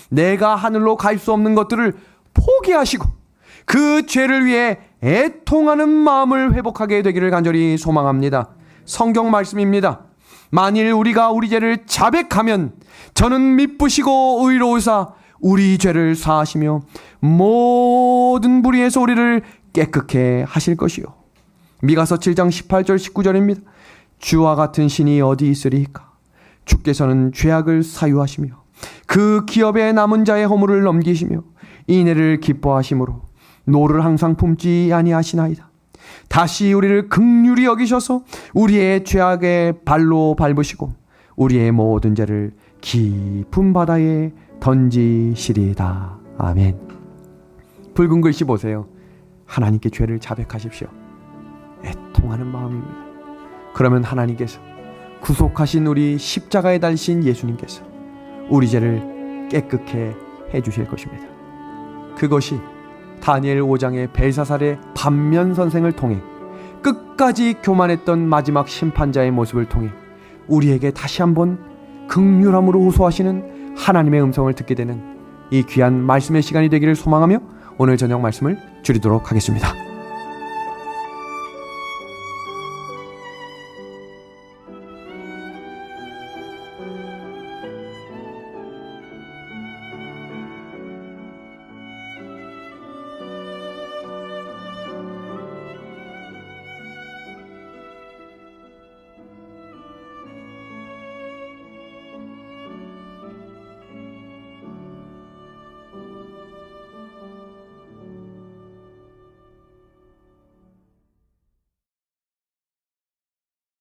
내가 하늘로 갈 수 없는 것들을 포기하시고 그 죄를 위해 애통하는 마음을 회복하게 되기를 간절히 소망합니다. 성경 말씀입니다. 만일 우리가 우리 죄를 자백하면 저는 미쁘시고 의로우사 우리 죄를 사하시며 모든 불의에서 우리를 깨끗게 하실 것이요. 미가서 7장 18절 19절입니다. 주와 같은 신이 어디 있으리까? 주께서는 죄악을 사유하시며 그 기업에 남은 자의 허물을 넘기시며 인애를 기뻐하심으로 노를 항상 품지 아니하시나이다. 다시 우리를 긍휼히 여기셔서 우리의 죄악의 발로 밟으시고 우리의 모든 죄를 깊은 바다에 던지시리다. 아멘. 붉은 글씨 보세요. 하나님께 죄를 자백하십시오. 애통하는 마음입니다. 그러면 하나님께서 구속하신 우리 십자가에 달리신 예수님께서 우리 죄를 깨끗게 해주실 것입니다. 그것이 다니엘 5장의 벨사살의 반면 선생을 통해 끝까지 교만했던 마지막 심판자의 모습을 통해 우리에게 다시 한번 긍휼함으로 호소하시는 하나님의 음성을 듣게 되는 이 귀한 말씀의 시간이 되기를 소망하며 오늘 저녁 말씀을 줄이도록 하겠습니다.